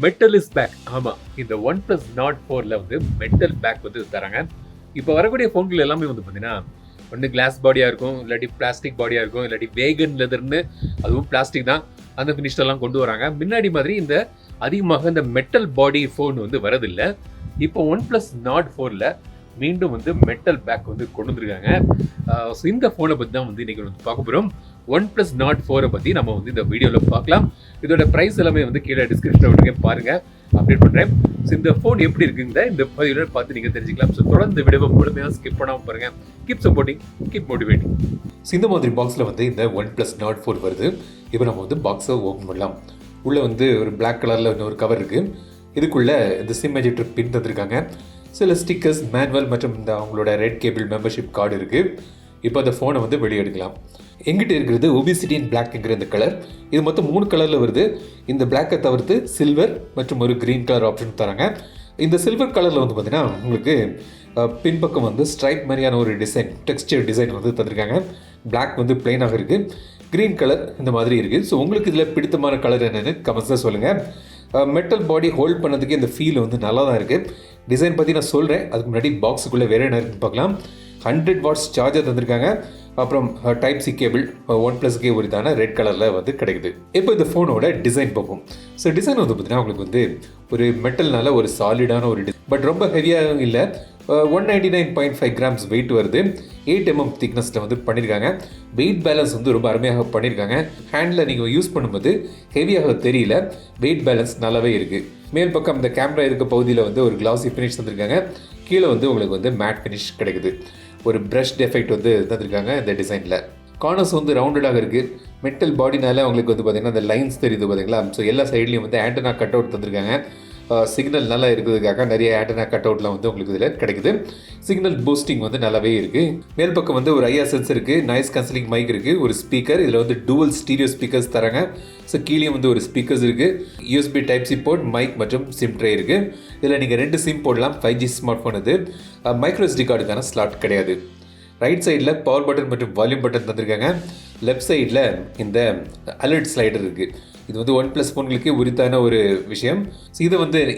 Metal is back. ஆமா, இந்த OnePlus Nord 4ல வந்து மெட்டல் பேக் வந்து தராங்க. இப்போ வரக்கூடிய ஃபோன்கள் எல்லாமே வந்து பார்த்தீங்கன்னா ஒன்று கிளாஸ் பாடியாக இருக்கும், இல்லாட்டி பிளாஸ்டிக் பாடியாக இருக்கும், இல்லாட்டி வேகன் லெதர்னு அதுவும் பிளாஸ்டிக் தான் அந்த ஃபினிஷ்லாம் கொண்டு வராங்க. முன்னாடி மாதிரி இந்த அதிகமாக இந்த மெட்டல் பாடி ஃபோன் வந்து வரதில்லை. இப்போ OnePlus Nord 4ல மீண்டும் வந்து மெட்டல் பேக் வந்து கொண்டு வந்திருக்காங்க. ஸோ இந்த ஃபோனை பற்றி தான் வந்து இன்றைக்கி வந்து பார்க்க போகிறோம். OnePlus Nord 4 பற்றி நம்ம வந்து இந்த வீடியோவில் பார்க்கலாம். இதோட ப்ரைஸ் எல்லாமே வந்து கீழே டிஸ்கிரிப்ஷனில் விட்டுருங்க, பாருங்கள், அப்டேட் பண்ணுறேன். ஸோ இந்த ஃபோன் எப்படி இருக்குங்க இந்த பதிவில் பார்த்து நீங்கள் தெரிஞ்சுக்கலாம். ஸோ தொடர்ந்து வீடியோவை முழுமையாக ஸ்கிப் பண்ணாமல் பாருங்கள். Keep supporting, keep motivating. So இந்த மாதிரி பாக்ஸில் வந்து இந்த OnePlus Nord 4 வருது. இப்போ நம்ம வந்து பாக்ஸை ஓப்பன் பண்ணலாம். உள்ளே வந்து ஒரு பிளாக் கலரில் இன்னொரு கவர் இருக்குது. இதுக்குள்ளே இந்த சிம் எஜெக்டர் பின் தந்திருக்காங்க. சில ஸ்டிக்கர்ஸ், மேனுவல் மற்றும் இந்த அவங்களோட ரெட் கேபிள் மெம்பர்ஷிப் கார்டு இருக்குது. இப்போ அந்த ஃபோனை வந்து வெளியே எடுக்கலாம். எங்கிட்ட இருக்கிறது ஒபிசிட்டி இன் பிளாக்ங்கிற இந்த கலர். இது மொத்தம் 3 கலரில் வருது. இந்த பிளாக்கை தவிர்த்து சில்வர் மற்றும் ஒரு க்ரீன் கலர் ஆப்ஷன் தராங்க. இந்த சில்வர் கலரில் வந்து பார்த்தீங்கன்னா உங்களுக்கு பின்பக்கம் வந்து ஸ்ட்ரைப் மாதிரியான ஒரு டிசைன், டெக்ஸ்டர் டிசைன் வந்து தந்திருக்காங்க. பிளாக் வந்து பிளெயினாக இருக்குது. க்ரீன் கலர் இந்த மாதிரி இருக்குது. ஸோ உங்களுக்கு இதில் பிடித்தமான கலர் என்னென்னு கமெண்ட்ஸில் சொல்லுங்கள். மெட்டல் பாடி ஹோல்ட் பண்ணதுக்கு இந்த ஃபீல் வந்து நல்லா தான் இருக்குது. டிசைன் பற்றி நான் சொல்கிறேன். அதுக்கு முன்னாடி பாக்ஸுக்குள்ளே வேறு என்ன இருக்குன்னு பார்க்கலாம். 100 வாட்ஸ் சார்ஜர் தந்திருக்காங்க. அப்புறம் டைப் சி கேபிள் OnePlusக்கே உரித்தான ரெட் கலரில் வந்து கிடைக்குது. இப்போ இந்த ஃபோனோட டிசைன் பார்ப்போம். ஸோ டிசைன் வந்து பார்த்தீங்கன்னா உங்களுக்கு வந்து ஒரு மெட்டல்னால ஒரு சாலிடான ஒரு பட் ரொம்ப ஹெவியாகவும் இல்லை. 199.5 கிராம்ஸ் வெயிட் வருது. 8 mm திக்னஸில் வந்து பண்ணியிருக்காங்க. வெயிட் பேலன்ஸ் வந்து ரொம்ப அருமையாக பண்ணியிருக்காங்க. ஹேண்டில் நீங்கள் யூஸ் பண்ணும்போது ஹெவியாக தெரியல, வெயிட் பேலன்ஸ் நல்லாவே இருக்குது. மேல் பக்கம் இந்த கேமரா இருக்க பகுதியில் வந்து ஒரு கிளாசி ஃபினிஷ் தந்திருக்காங்க. கீழே வந்து உங்களுக்கு வந்து மேட் ஃபினிஷ் கிடைக்குது. ஒரு ப்ரஷ் எஃபெக்ட் வந்து தந்திருக்காங்க இந்த டிசைனில். கார்னர்ஸ் வந்து ரவுண்டடாக இருக்குது. மெட்டல் பாடினால உங்களுக்கு வந்து பார்த்திங்கன்னா அந்த லைன்ஸ் தெரியுது பார்த்தீங்களா. ஸோ எல்லா சைட்லேயும் வந்து ஆண்டனா கட் அவுட் தந்திருக்காங்க. சிக்னல் நல்லா இருக்கிறதுக்காக நிறைய ஆண்டனா கட் அவுட்லாம் வந்து உங்களுக்கு இதில் கிடைக்குது. சிக்னல் பூஸ்டிங் வந்து நல்லாவே இருக்குது. மேல் பக்கம் வந்து ஒரு IR சென்சர் இருக்குது. நாய்ஸ் கேன்சலிங் மைக் இருக்குது. ஒரு ஸ்பீக்கர், இதில் வந்து டூவல் ஸ்டீரியோ ஸ்பீக்கர்ஸ் தராங்க. ஸோ கீழே வந்து ஒரு ஸ்பீக்கர்ஸ் இருக்குது. USB type C port, mic மற்றும் சிம் ட்ரே இருக்குது. இதில் நீங்கள் 2 சிம் போடலாம். 5G ஸ்மார்ட் ஃபோன் இது. மைக்ரோ SD கார்டுக்கான ஸ்லாட் கிடையாது. ரைட் சைடில் பவர் பட்டன் மற்றும் வால்யூம் பட்டன் தந்திருக்காங்க. லெஃப்ட் சைடில் இந்த அலர்ட் ஸ்லைடர் இருக்குது. இது வந்து OnePlus ஃபோன்களுக்கு உரித்தான ஒரு விஷயம். ஸோ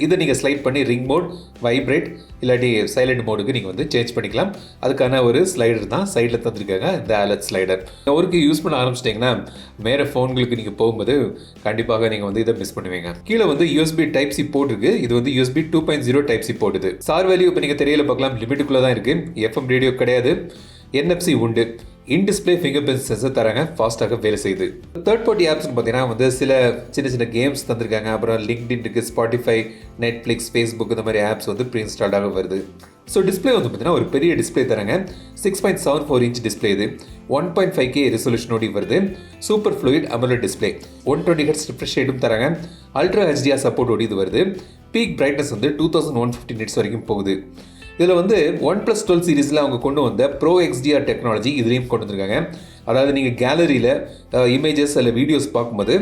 இதை நீங்கள் ஸ்லைட் பண்ணி ரிங் மோட், வைப்ரேட் இல்லாட்டி சைலண்ட் மோடுக்கு நீங்கள் வந்து சேஞ்ச் பண்ணிக்கலாம். அதுக்கான ஒரு ஸ்லைடர் தான் சைடில் தந்திருக்காங்க, இந்த அலர்ட் ஸ்லைடர். ஒருக்கு யூஸ் பண்ண ஆரம்பிச்சிட்டிங்கன்னா வேறு ஃபோன்களுக்கு நீங்கள் போகும்போது கண்டிப்பாக நீங்கள் வந்து இதை மிஸ் பண்ணுவீங்க. கீழே வந்து USB டைப் சி போர்ட் இருக்குது. இது வந்து USB 2.0 டைப் சி போர்ட். இது சார் வேல்யூ இப்போ நீங்கள் தெரியல பார்க்கலாம். லிமிட்டுக்குள்ளே தான் இருக்குது. FM ரேடியோ கிடையாது. NFC உண்டு. In display finger print sensor தராங்க. ஃபாஸ்ட்டாக வேலை செய்யுது. தேர்ட் பார்ட்டி ஆப்ஸ்னு பார்த்தீங்கன்னா வந்து சில சின்ன கேம்ஸ் தந்திருக்காங்க. அப்புறம் LinkedIn இருக்குது, Spotify, Netflix, Facebook இந்த மாதிரி ஆப்ஸ் வந்து ப்ரீ இன்ஸ்டால்டாக வருது. ஸோ டிஸ்பிளே வந்து பார்த்தீங்கன்னா ஒரு பெரிய டிஸ்பிளே தராங்க. 6.74 இன்ச் டிஸ்பிளே இது. 1.5K ரெசல்யூஷனோடு வருது. Super fluid AMOLED display. 120 Hz refresh ரேட்டும் தராங்க. அல்ட்ரா HDR சப்போர்ட்டோடு இது வருது. பீக் பிரைட்னஸ் வந்து 2150 nits வரைக்கும் போகுது. இதில் வந்து OnePlus 12 சீரீஸில் அவங்க கொண்டு வந்த Pro XDR டெக்னாலஜி இதுலேயும் கொண்டு வந்திருக்காங்க. அதாவது நீங்கள் கேலரியில் இமேஜஸ் இல்லை வீடியோஸ் பார்க்கும்போது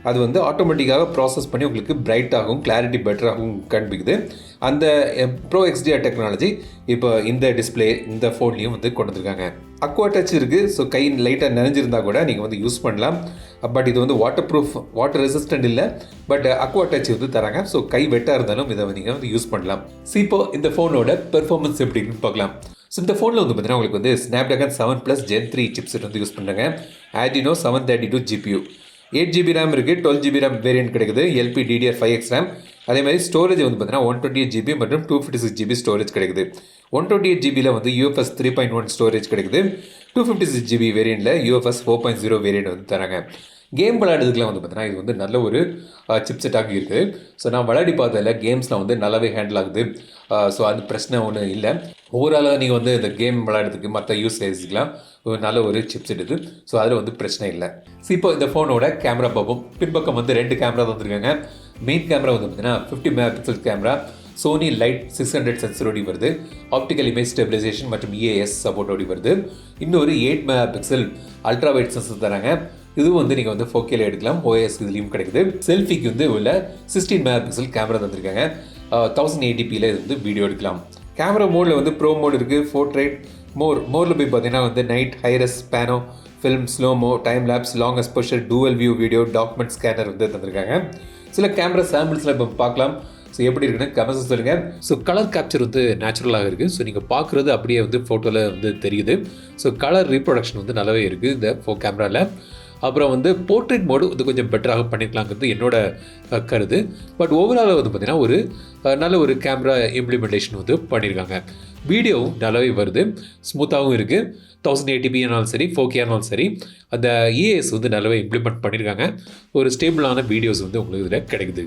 அது வந்து ஆட்டோமேட்டிக்காக ப்ராசஸ் பண்ணி உங்களுக்கு பிரைட்டாகவும் கிளாரிட்டி பெட்டராகவும் காண்பிக்குது. அந்த Pro XDR டெக்னாலஜி இப்போ இந்த டிஸ்பிளே இந்த ஃபோன்லேயும் வந்து கொண்டு வந்திருக்காங்க. அக்வா டச் இருக்குது. ஸோ கை லைட்டாக நினைஞ்சிருந்தால் கூட நீங்கள் வந்து யூஸ் பண்ணலாம். பட் இது வந்து வாட்டர் ப்ரூஃப், வாட்டர் ரெசிஸ்டன்ட் இல்லை. பட் அக்வா டச் வந்து தராங்க. ஸோ கை வெட்டாக இருந்தாலும் இதை நீங்கள் வந்து யூஸ் பண்ணலாம். இப்போ இந்த ஃபோனோட பெர்ஃபார்மன்ஸ் எப்படின்னு பார்க்கலாம். ஸோ இந்த ஃபோனில் வந்து பார்த்தீங்கன்னா உங்களுக்கு வந்து Snapdragon 7+ Gen 3 சிப்செட் வந்து யூஸ் பண்ணுறாங்க. Addional 732 GPU, 8GB RAM இருக்குது. 12GB RAM வேரியன்ட் கிடைக்குது. LPDDR5X RAM. அதே மாதிரி ஸ்டோரேஜ் வந்து பார்த்தீங்கன்னா 128GB மற்றும் 256GB ஸ்டோரேஜ் கிடைக்குது. 128GBயில் வந்து UFS 3.1 ஸ்டோரேஜ் கிடைக்குது. 256GB வேரியண்ட்டில் UFS 4.0 வேரியண்ட் வந்து தராங்க. கேம் விளையாடுறதுக்குலாம் வந்து பார்த்தீங்கன்னா இது வந்து நல்ல ஒரு சிப்செட்டாக இருக்குது. ஸோ நான் விளையாடி பார்த்ததில் கேம்ஸ்லாம் வந்து நல்லாவே ஹேண்டில் ஆகுது. ஸோ அது பிரச்சனை ஒன்றும் இல்லை. ஓவராலாக நீங்கள் வந்து இந்த கேம் விளையாடுறதுக்கு மற்ற யூஸ் கேஸுக்கெலாம் ஒரு நல்ல ஒரு சிப்செட் இது. ஸோ அதில் வந்து பிரச்சனை இல்லை. ஸோ இப்போ இந்த ஃபோனோட கேமரா பார்ப்போம். பின்பக்கம் வந்து 2 கேமரா தந்துருக்காங்க. மெயின் கேமரா வந்து பார்த்தீங்கன்னா 50 MP கேமரா. சோனி லைட் 600 சென்சரோடி வருது. ஆப்டிக்கல் இமேஜ் ஸ்டெபிலைசேஷன் மற்றும் EAS சப்போர்ட்டோடி வருது. இன்னொரு 8 MP அல்ட்ரா வைட் சென்சர் தராங்க. இதுவும் வந்து நீங்கள் வந்து 4K எடுக்கலாம். OIS இதுலேயும் கிடைக்குது. செல்ஃபிக்கு வந்து உள்ள 16 MP கேமரா தந்திருக்காங்க. 1080pல இது வந்து வீடியோ எடுக்கலாம். கேமரா மோடில் வந்து ப்ரோ மோட் இருக்குது. போர்ட்ரேட் மோரில் போய் பார்த்தீங்கன்னா வந்து night, hi res, pano, film, slomo, time lapse, long exposure, dual view video, document scanner வந்து தந்திருக்காங்க. சில கேமரா சாம்பிள்ஸ்லாம் இப்போ பார்க்கலாம். ஸோ எப்படி இருக்குன்னு கமெண்ட்ஸ் சொல்லுங்கள். ஸோ கலர் கேப்சர் வந்து நேச்சுரலாக இருக்குது. ஸோ நீங்கள் பார்க்குறது அப்படியே வந்து ஃபோட்டோவில் வந்து தெரியுது. ஸோ கலர் ரீப்ரொடக்ஷன் வந்து நல்லாவே இருக்குது இந்த கேமராவில். அப்புறம் வந்து போர்ட்ரேட் மோடு வந்து கொஞ்சம் பெட்டராக பண்ணிக்கலாங்கிறது என்னோட கருது. பட் ஓவரால் வந்து பார்த்திங்கன்னா ஒரு நல்ல ஒரு கேமரா இம்ப்ளிமெண்டேஷன் வந்து பண்ணியிருக்காங்க. வீடியோவும் நல்லாவே வருது, ஸ்மூத்தாகவும் இருக்குது. 1080p ஆனாலும் சரி, 4K ஆனாலும் சரி, அந்த EAS வந்து நல்லாவே இம்ப்ளிமெண்ட் பண்ணியிருக்காங்க. ஒரு ஸ்டேபிளான வீடியோஸ் வந்து உங்களுக்கு இதில் கிடைக்குது.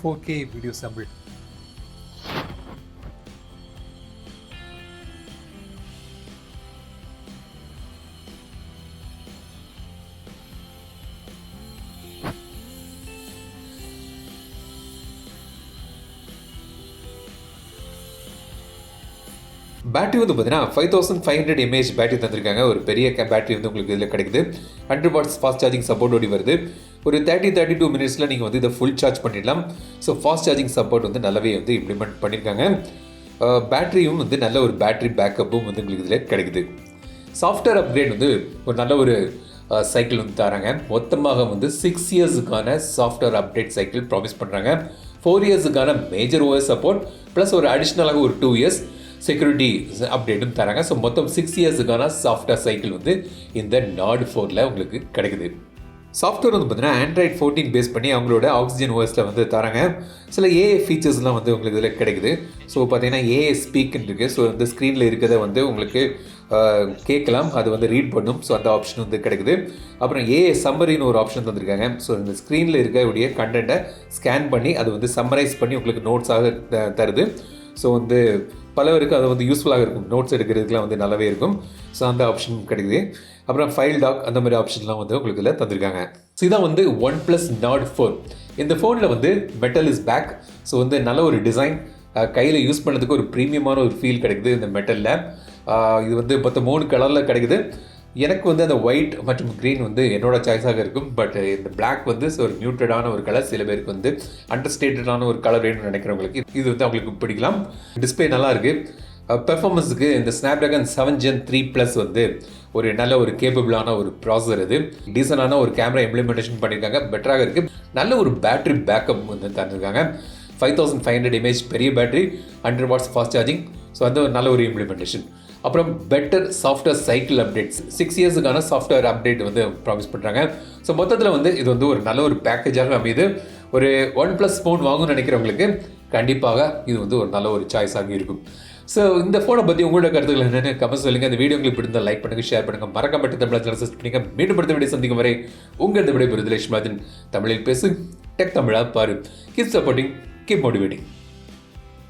"4K video sample." பேட்டரி வந்து பார்த்தீங்கன்னா 5500 mAh பேட்டரி தந்திருக்காங்க. ஒரு பெரிய பேட்டரி வந்து உங்களுக்கு இதில் கிடைக்குது. 100 வாட்ஸ் ஃபாஸ்ட் சார்ஜிங் சப்போர்ட்டோடு வருது. ஒரு 32 மினிட்ஸில் நீங்கள் வந்து இதை ஃபுல் சார்ஜ் பண்ணிடலாம். ஸோ ஃபாஸ்ட் சார்ஜிங் சப்போர்ட் வந்து நல்லாவே வந்து இம்ப்ளிமெண்ட் பண்ணியிருக்காங்க. பேட்டரியும் வந்து நல்ல ஒரு பேட்டரி பேக்கப்பும் வந்து உங்களுக்கு இதில் கிடைக்குது. சாஃப்ட்வேர் அப்கிரேட் வந்து ஒரு நல்ல ஒரு சைக்கிள் வந்து தராங்க. மொத்தமாக வந்து 6 இயர்ஸுக்கான சாஃப்ட்வேர் அப்டேட் சைக்கிள் ப்ராமிஸ் பண்ணுறாங்க. 4 இயர்ஸுக்கான மேஜர் OS சப்போர்ட் ப்ளஸ் ஒரு அடிஷ்னலாக ஒரு 2 இயர்ஸ் செக்யூரிட்டி அப்டேட்டும் தராங்க. ஸோ மொத்தம் 6 இயர்ஸுக்கான சாஃப்ட்வேர் சைக்கிள் வந்து இந்த நாட் 4ல் உங்களுக்கு கிடைக்குது. சாஃப்ட்வேர் வந்து பார்த்தீங்கன்னா Android 14 பேஸ் பண்ணி அவங்களோட ஆக்சிஜன் OSல வந்து தராங்க. சில AI ஃபீச்சர்ஸ்லாம் வந்து உங்களுக்கு இதில் கிடைக்குது. ஸோ பார்த்தீங்கன்னா AI ஸ்பீக்குன்னு இருக்குது. ஸோ இந்த ஸ்க்ரீனில் இருக்கிறத வந்து உங்களுக்கு கேட்கலாம், அது வந்து ரீட் பண்ணும். ஸோ அந்த ஆப்ஷன் வந்து கிடைக்குது. அப்புறம் AI சம்மரின்னு ஒரு ஆப்ஷன் தந்திருக்காங்க. ஸோ இந்த ஸ்க்ரீனில் இருக்கக்கூடிய கண்டென்ட்டை ஸ்கேன் பண்ணி அது வந்து சம்மரைஸ் பண்ணி உங்களுக்கு நோட்ஸாக தருது. ஸோ வந்து பலருக்கு அது வந்து யூஸ்ஃபுல்லாக இருக்கும். நோட்ஸ் எடுக்கிறதுக்குலாம் வந்து நல்லாவே இருக்கும். ஸோ அந்த ஆப்ஷன் கிடைக்குது. அப்புறம் ஃபைல் டாக் அந்த மாதிரி ஆப்ஷன்லாம் வந்து உங்களுக்கு இதில் தந்திருக்காங்க. ஸோ இதான் வந்து OnePlus Nord 4. இந்த ஃபோனில் வந்து மெட்டல் இஸ் பேக். ஸோ வந்து நல்ல ஒரு டிசைன், கையில் யூஸ் பண்ணுறதுக்கு ஒரு ப்ரீமியமான ஒரு ஃபீல் கிடைக்குது இந்த மெட்டலில். இது வந்து மொத்தம் 3 கலரில் கிடைக்குது. எனக்கு வந்து அந்த ஒயிட் மற்றும் க்ரீன் வந்து என்னோட சாய்ஸாக இருக்கும். பட் இந்த பிளாக் வந்து ஒரு மியூட்டடான ஒரு கலர், சில பேருக்கு வந்து அண்டர்ஸ்டேட்டடான ஒரு கலர் வேணும்னு நினைக்கிறவங்களுக்கு இது வந்து அவங்களுக்கு பிடிக்கலாம். டிஸ்பிளே நல்லா இருக்குது. பெர்ஃபார்மன்ஸுக்கு இந்த Snapdragon 7 Gen 3+ வந்து ஒரு நல்ல ஒரு கேப்பபிளான ஒரு ப்ராசஸர். இது டீசனான ஒரு கேமரா இம்ப்ளிமெண்டேஷன் பண்ணியிருக்காங்க, பெட்டராக இருக்குது. நல்ல ஒரு பேட்டரி பேக்கப் வந்து தந்துருக்காங்க. 5500 mAh பெரிய battery, 100 watts fast charging. So அந்த ஒரு நல்ல ஒரு இம்ப்ளிமெண்டேஷன். அப்புறம் பெட்டர் சாஃப்ட்வேர் சைக்கிள் அப்டேட்ஸ், 6 இயர்ஸுக்கான சாஃப்ட்வேர் அப்டேட் வந்து ப்ராமிஸ் பண்ணுறாங்க. ஸோ மொத்தத்தில் வந்து இது வந்து ஒரு நல்ல ஒரு பேக்கேஜாக அமையுது. ஒரு OnePlus ஃபோன் வாங்கணும்னு நினைக்கிறவங்களுக்கு கண்டிப்பாக இது வந்து ஒரு நல்ல ஒரு சாய்ஸாக இருக்கும். ஸோ இந்த ஃபோனை பற்றி உங்களோட கருத்துக்கள் என்னென்னு கமெண்ட் சொல்லுங்கள். இந்த வீடியோ உங்களுக்கு பிடிந்தால் லைக் பண்ணுங்கள், ஷேர் பண்ணுங்கள், மறக்காம தமிழ் சப்ஸ்கிரைப் பண்ணுங்க. மீண்டும் அடுத்த வீடியோ சந்திக்கும் வரை உங்கள் விடைபெறுவது லட்சுமி. தமிழில் பேசு, டெக் தமிழா பாரு. Keep supporting, keep motivating.